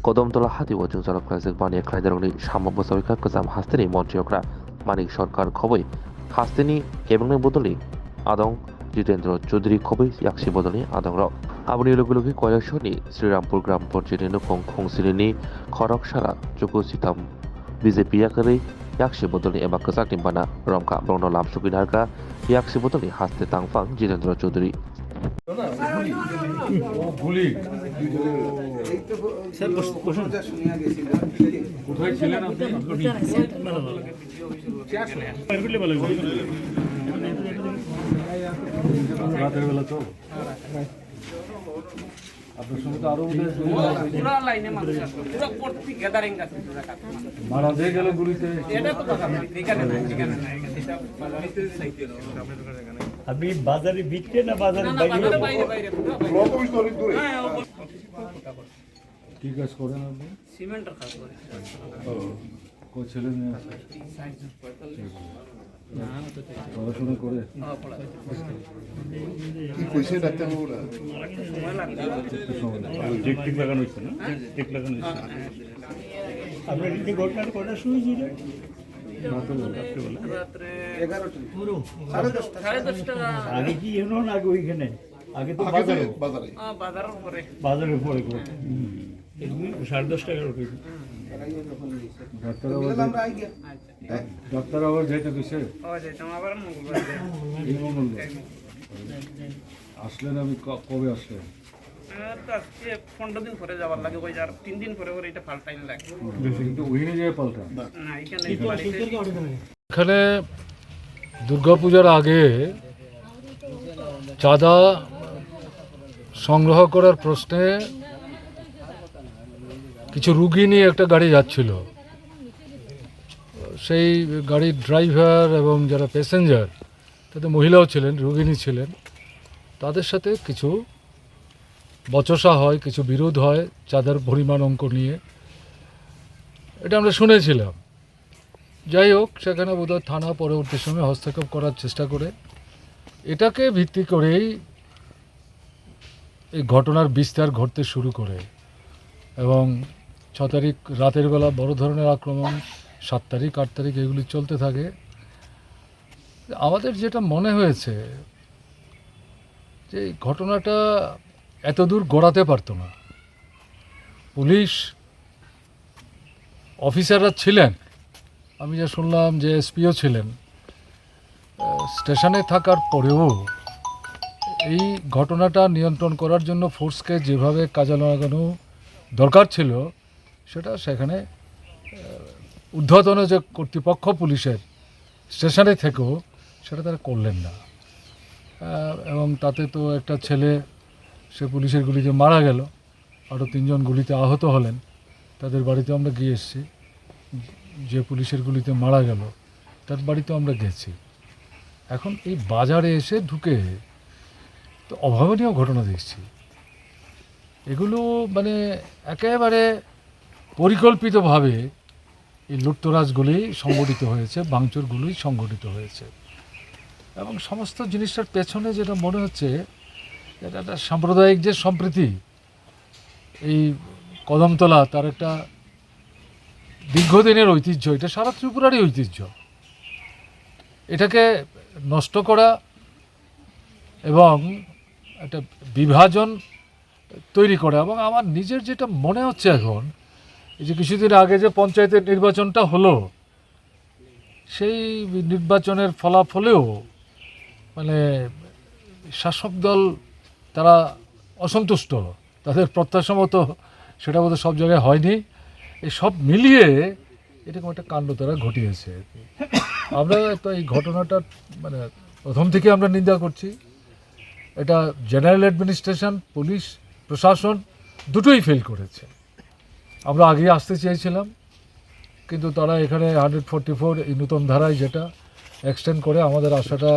Kadamtala hati wajung jalak klasik bani klaidarongni sama bosawika kezam hasteni Montriokra Manik Sarkar khoboi hasteni kebengni bodoli adong Jitendra Chaudhary khoboi yakshi bodoli adong rok aboni logi koilashoni Srirampur gram porjini Nukhungo silini khorok sara chuku sitam BJP yakari yakshi bodoli eba kezak timbana romka brono lam sukinarka yakshi bodoli haste tangfang Jitendra Chaudhary কোথায় ছিলেন আপনি? রাতের বেলা তো আপনার সঙ্গে তো আরো মারা দিয়ে গেল গুলিতে। আপনি বাজারে বিক্রি না বাজারে কি কাজ করেন আপনি? সিমেন্টের কাজ করে। কোন ছেলে মেয়ে আছে? পড়াশোনা করে? টিক লাগানো হয়েছে না? টিক লাগানো হয়েছে। আপনার এই ঘটনার কটা শুনেছিল? রাত্রে 11টা সাড়ে 10টা আগে কি এমন আগে ওইখানে আগে তো বাজারের পরে 10:30 11টা ডাক্তার আবার যাইতে দিছে? আসলেন আপনি কবে আসলেন? 15 দিন পরে যাবার লাগে, ওই আর 3 দিন পরে এটা পাল্টাইন লাগে। কিন্তু ওইখানে যায় পাল্টা না, এখানে এখানে দুর্গাপূজার আগে চাঁদা সংগ্রহ করার প্রশ্নে কিছু রুগী নিয়ে একটা গাড়ি যাচ্ছিল। সেই গাড়ির ড্রাইভার এবং যারা প্যাসেঞ্জার তাতে মহিলাও ছিলেন, রুগিণী ছিলেন, তাদের সাথে কিছু বচসা হয়, কিছু বিরোধ হয় চাঁদার পরিমাণ অঙ্ক নিয়ে, এটা আমরা শুনেছিলাম। যাই হোক, সেখানে বোধহয় থানা পরবর্তী সময় হস্তক্ষেপ করার চেষ্টা করে এটাকে ভিত্তি করেই এই ঘটনার বিস্তার ঘটতে শুরু করে এবং 6 তারিখ রাতের বেলা বড় ধরনের আক্রমণ, 7 তারিখ 8 তারিখ এগুলি চলতে থাকে। আমাদের যেটা মনে হয়েছে যে এই ঘটনাটা এত দূর গড়াতে পারতো না। পুলিশ অফিসাররা ছিলেন, আমি যা শুনলাম যে এসপিও ছিলেন, স্টেশনে থাকার পরেও এই ঘটনাটা নিয়ন্ত্রণ করার জন্য ফোর্সকে যেভাবে কাজে লাগানো দরকার ছিল সেটা সেখানে ঊর্ধ্বতন যে কর্তৃপক্ষ পুলিশের স্টেশনে থেকেও সেটা তারা করলেন না। এবং তাতে তো একটা ছেলে সে পুলিশের গুলিতে মারা গেল, আরও 3 জন গুলিতে আহত হলেন। তাদের বাড়িতে আমরা গিয়ে এসেছি, যে পুলিশের গুলিতে মারা গেল তার বাড়িতেও আমরা গেছি। এখন এই বাজারে এসে ঢুকে তো অভাবনীয় ঘটনা দেখছি। এগুলো মানে একেবারে পরিকল্পিতভাবে এই লুটতরাজগুলি সংগঠিত হয়েছে, ভাঙচুরগুলি সংগঠিত হয়েছে এবং সমস্ত জিনিসটার পেছনে যেটা মনে হচ্ছে এটা একটা সাম্প্রদায়িক যে সম্প্রীতি, এই কদমতলা তার একটা দীর্ঘদিনের ঐতিহ্য, এটা সারা ত্রিপুরারই ঐতিহ্য, এটাকে নষ্ট করা এবং একটা বিভাজন তৈরি করা। এবং আমার নিজের যেটা মনে হচ্ছে এখন, এই যে কিছুদিন আগে যে পঞ্চায়েতের নির্বাচনটা হলো, সেই নির্বাচনের ফলাফলেও মানে শাসক দল তারা অসন্তুষ্ট, তাদের প্রত্যাশা মতো সেটা বোধহয় সব জায়গায় হয়নি। এই সব মিলিয়ে এরকম একটা কাণ্ড তারা ঘটিয়েছে। আমরা তো এই ঘটনাটা মানে প্রথম থেকে আমরা নিন্দা করছি। এটা জেনারেল অ্যাডমিনিস্ট্রেশন, পুলিশ প্রশাসন দুটোই ফেল করেছে। আমরা আগে আসতে চেয়েছিলাম, কিন্তু তারা এখানে 144 এই নতুন ধারায় যেটা এক্সটেন্ড করে আমাদের আশাটা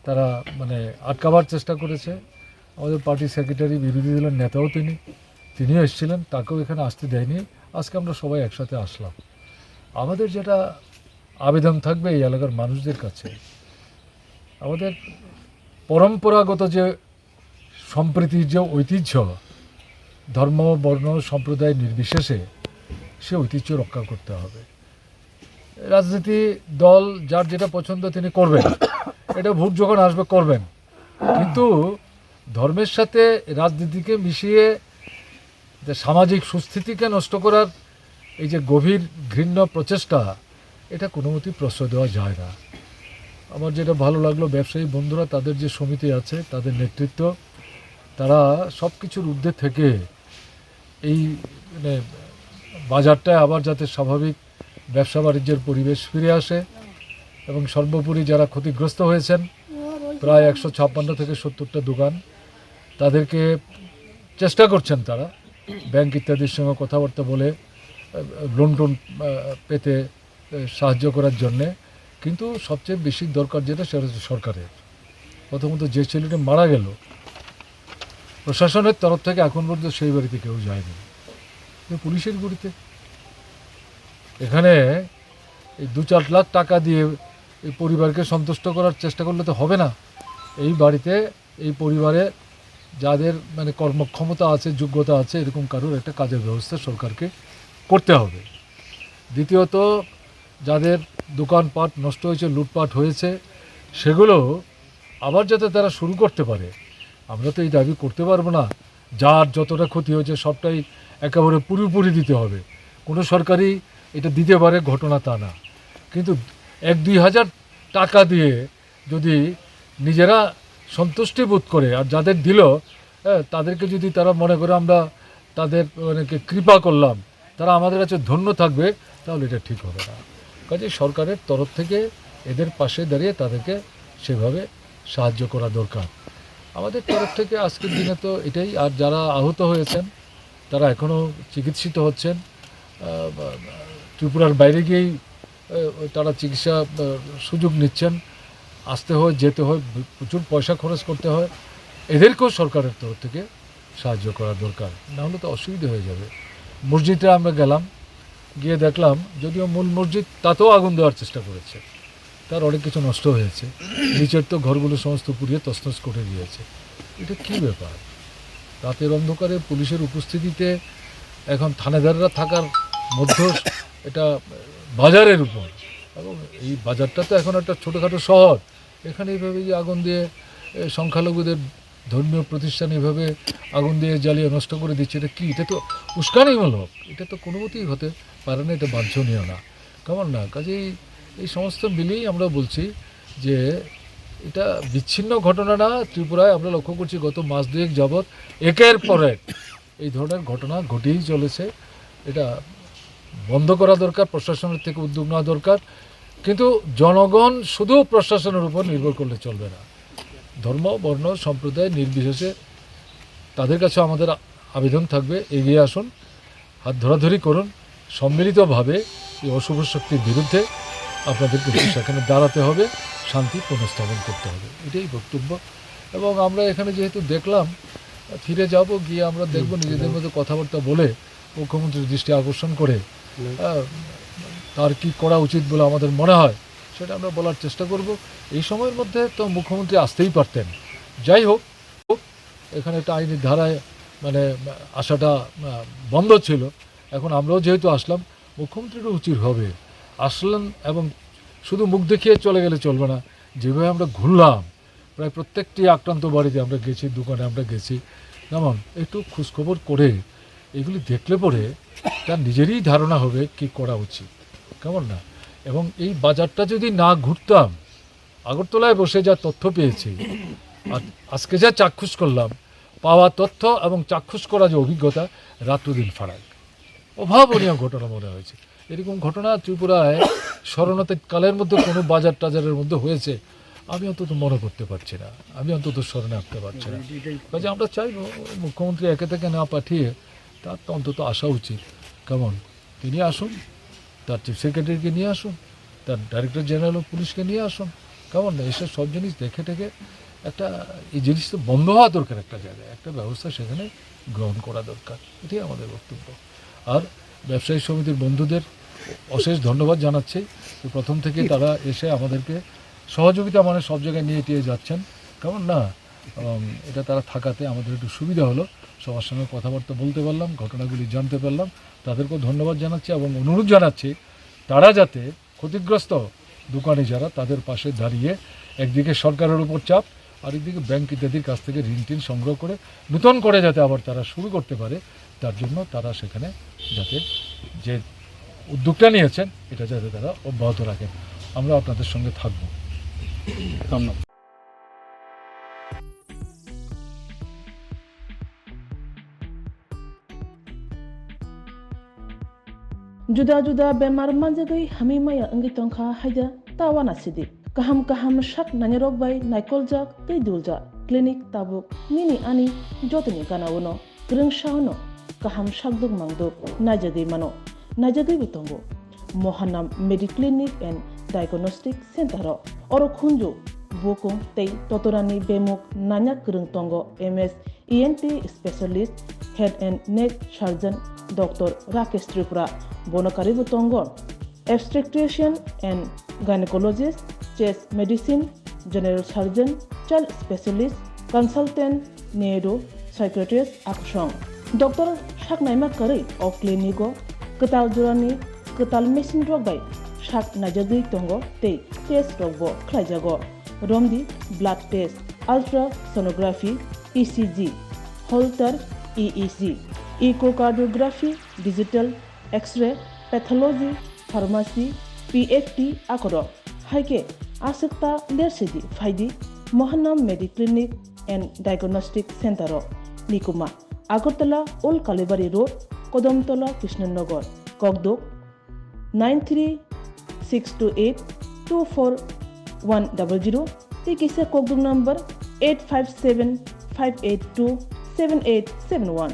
তারা মানে আটকাবার চেষ্টা করেছে। আমাদের পার্টি সেক্রেটারি, বিরোধী দলের নেতাও তিনিও এসেছিলেন, তাকেও এখানে আসতে দেয়নি। আজকে আমরা সবাই একসাথে আসলাম। আমাদের যেটা আবেদন থাকবে এই এলাকার মানুষদের কাছে, আমাদের পরম্পরাগত যে সম্প্রীতির যে ঐতিহ্য, ধর্ম বর্ণ সম্প্রদায় নির্বিশেষে সে ঐতিহ্য রক্ষা করতে হবে। রাজনীতি দল যার যেটা পছন্দ তিনি করবেন, এটা ভোট যখন আসবে করবেন, কিন্তু ধর্মের সাথে রাজনীতিকে মিশিয়ে যে সামাজিক সুস্থিতিকে নষ্ট করার এই যে গভীর ঘৃণ্য প্রচেষ্টা, এটা কোনো মতেই প্রশ্রয় দেওয়া যায় না। আমার যেটা ভালো লাগলো, ব্যবসায়ী বন্ধুরা তাদের যে সমিতি আছে, তাদের নেতৃত্ব, তারা সব কিছুর ঊর্ধ্বে থেকে এই মানে বাজারটায় আবার যাতে স্বাভাবিক ব্যবসা বাণিজ্যের পরিবেশ ফিরে আসে, এবং সর্বোপরি যারা ক্ষতিগ্রস্ত হয়েছেন প্রায় 156 থেকে 70টা দোকান, তাদেরকে চেষ্টা করছেন তারা ব্যাংক ইত্যাদির সঙ্গে কথাবার্তা বলে লোন টোন পেতে সাহায্য করার জন্যে। কিন্তু সবচেয়ে বেশি দরকার যেটা, সেটা হচ্ছে সরকারের। প্রথমত যে ছেলেটি মারা গেল, প্রশাসনের তরফ থেকে এখন পর্যন্ত সেই বাড়িতে কেউ যায়নি, পুলিশের গুলিতে। এখানে এই 2-4 লাখ টাকা দিয়ে এই পরিবারকে সন্তুষ্ট করার চেষ্টা করলে তো হবে না। এই বাড়িতে এই পরিবারে যাদের মানে কর্মক্ষমতা আছে, যোগ্যতা আছে, এরকম কারোর একটা কাজের ব্যবস্থা সরকারকে করতে হবে। দ্বিতীয়ত, যাদের দোকানপাট নষ্ট হয়েছে, লুটপাট হয়েছে, সেগুলো আবার যাতে তারা শুরু করতে পারে। আমরা তো এই দাবি করতে পারবো না যার যতটা ক্ষতি হয়েছে সবটাই একেবারে পুরোপুরি দিতে হবে। কোনো সরকারই এটা দিতে পারে ঘটনা তা না, কিন্তু 1-2 হাজার টাকা দিয়ে যদি নিজেরা সন্তুষ্টি বোধ করে, আর যাদের দিল তাদেরকে যদি তারা মনে করে আমরা তাদের মানে কৃপা করলাম, তারা আমাদের কাছে ধন্য থাকবে, তাহলে এটা ঠিক হবে না। কাজে সরকারের তরফ থেকে এদের পাশে দাঁড়িয়ে তাদেরকে সেভাবে সাহায্য করা দরকার। আমাদের তরফ থেকে আজকের দিনে তো এটাই। আর যারা আহত হয়েছেন তারা এখনও চিকিৎসিত হচ্ছেন, ত্রিপুরার বাইরে গিয়েই তারা চিকিৎসা সুযোগ নিচ্ছেন। আসতে হয়, যেতে হয়, প্রচুর পয়সা খরচ করতে হয়। এদেরকেও সরকারের তরফ থেকে সাহায্য করা দরকার, নাহলে তো অসুবিধা হয়ে যাবে। মসজিদে আমরা গেলাম, গিয়ে দেখলাম যদিও মূল মসজিদ, তাতেও আগুন দেওয়ার চেষ্টা করেছে, তার অনেক কিছু নষ্ট হয়েছে। নিচের তো ঘরগুলো সমস্ত পুড়িয়ে তছনছ করে দিয়েছে। এটা কী ব্যাপার? রাতের অন্ধকারে পুলিশের উপস্থিতিতে এখন থানেদাররা থাকার মধ্যে এটা বাজারের উপর, এবং এই বাজারটা তো এখন একটা ছোটোখাটো শহর, এখানে এইভাবে যে আগুন দিয়ে সংখ্যালঘুদের ধর্মীয় প্রতিষ্ঠান এভাবে আগুন দিয়ে জ্বালিয়ে নষ্ট করে দিচ্ছে, এটা কি? এটা তো উস্কানিমূলক, এটা তো কোনো মতেই হতে পারে না, এটা বাঞ্ছনীয় না, কেমন না? কাজেই এই সমস্ত মিলিয়েই আমরা বলছি যে এটা বিচ্ছিন্ন ঘটনা না। ত্রিপুরায় আমরা লক্ষ্য করছি গত মাস 2 যাবৎ একের পর এক এই ধরনের ঘটনা ঘটেই চলেছে। এটা বন্ধ করা দরকার, প্রশাসনের থেকে উদ্যোগ নেওয়া দরকার। কিন্তু জনগণ শুধু প্রশাসনের উপর নির্ভর করলে চলবে না। ধর্ম বর্ণ সম্প্রদায় নির্বিশেষে তাদের কাছে আমাদের আবেদন থাকবে, এগিয়ে আসুন, হাত ধরাধরি করুন, সম্মিলিতভাবে এই অশুভ শক্তির বিরুদ্ধে আপনাদেরকে সেখানে দাঁড়াতে হবে, শান্তি পুনঃস্থাপন করতে হবে, এটাই বক্তব্য। এবং আমরা এখানে যেহেতু দেখলাম, ফিরে যাব, গিয়ে আমরা দেখব নিজেদের মধ্যে কথাবার্তা বলে মুখ্যমন্ত্রীর দৃষ্টি আকর্ষণ করে তার কি করা উচিত বলে আমাদের মনে হয় সেটা আমরা বলার চেষ্টা করব। এই সময়ের মধ্যে তো মুখ্যমন্ত্রী আসতেই পারতেন। যাই হোক, এখানে একটা আইনি ধারায় মানে আসাটা বন্ধ ছিল, এখন আমরাও যেহেতু আসলাম, মুখ্যমন্ত্রীরও উচিত হবে আসলেন, এবং শুধু মুখ দেখিয়ে চলে গেলে চলবে না। যেভাবে আমরা ঘুরলাম, প্রায় প্রত্যেকটি আক্রান্ত বাড়িতে আমরা গেছি, দোকানে আমরা গেছি, যেমন একটু খোঁজখবর করে এগুলি দেখলে পরে তার নিজেরই ধারণা হবে কি করা উচিত, কেমন না? এবং এই বাজারটা যদি না ঘুরতাম, আগরতলায় বসে যা তথ্য পেয়েছি আর আজকে যা চাক্ষুষ করলাম, পাওয়া তথ্য এবং চাক্ষুষ করা যে অভিজ্ঞতা, রাত্রদিন ফারাক, অভাবনীয় ঘটনা মনে হয়েছে। এরকম ঘটনা ত্রিপুরায় স্মরণাতীত কালের মধ্যে কোনো বাজার টাজারের মধ্যে হয়েছে আমি অন্তত মনে করতে পারছি না, আমি অন্তত স্মরণে আনতে পারছি না। কাজে আমরা চাইব মুখ্যমন্ত্রী একে থেকে না পাঠিয়ে তার তো অন্তত আসা উচিত, কেমন? তিনি আসুন, তার চিফ সেক্রেটারিকে নিয়ে আসুন, তার ডাইরেক্টর জেনারেল অফ পুলিশকে নিয়ে আসুন, কেমন না? এসব সব জিনিস দেখে টেকে একটা এই জিনিস তো বন্ধ হওয়া দরকার, একটা জায়গায় একটা ব্যবস্থা সেখানে গ্রহণ করা দরকার, এটাই আমাদের বক্তব্য। আর ব্যবসায়ী সমিতির বন্ধুদের অশেষ ধন্যবাদ জানাচ্ছি, প্রথম থেকে তারা এসে আমাদেরকে সহযোগিতা মানে সব জায়গায় নিয়ে টিয়ে যাচ্ছেন, কেমন না? এটা তারা থাকাতে আমাদের একটু সুবিধা হলো। সবার সঙ্গে কথাবার্তা বলতে পারলাম, ঘটনাগুলি জানতে পারলাম। তাদেরকেও ধন্যবাদ জানাচ্ছি এবং অনুরোধ জানাচ্ছি তারা যাতে ক্ষতিগ্রস্ত দোকানি যারা তাদের পাশে দাঁড়িয়ে একদিকে সরকারের উপর চাপ, আরেকদিকে ব্যাংক ইত্যাদির কাছ থেকে ঋণ টিন সংগ্রহ করে নূতন করে যাতে আবার তারা শুরু করতে পারে, তার জন্য তারা সেখানে যাতে যে উদ্যোগটা নিয়েছেন এটা যাতে তারা অব্যাহত রাখেন। আমরা আপনাদের সঙ্গে থাকব। ধন্যবাদ। Juda-juda bemar manjagoi hami maya angi tongkha haida tawana sidi. Kaham shak nanyarok bai naikolja tei dulja. Klinik tabuk nini ani jotini kanawono. Greng shaono kaham shakduk mangduk najagoi mano. Najagoi bitongo. Mohanam Mediclinic and Diagnostic Center oro khunju bokong tei totorani bemuk nanya greng tongo MS ENT specialist head and neck surgeon Dr. Rakesh Tripura Bonakari Butongo, obstetrician and gynecologist, chest medicine, general surgeon, child specialist, consultant, neuro, psychiatrist, Akshong. Dr. Shaknaima Kari of Clinico, Katal Jurani, Katal Machine Drug by Shak Najadi Tongo, Te, Test Rogbo, Klajago, Romdi, blood test, ultrasonography, ECG, Holter, EEG, echocardiography, digital, X-ray, pathology, pharmacy, PFT, Akoro, Haike, Asakta, Lersidi, Faidi, Mohanam Mediclinic and Diagnostic Center, Nikuma, Agartala, Old Kalibari Road, Kadamtala, Krishnanagar, Kogdok, 93628-24100, Tikisa Kogdok number 857-582-7871.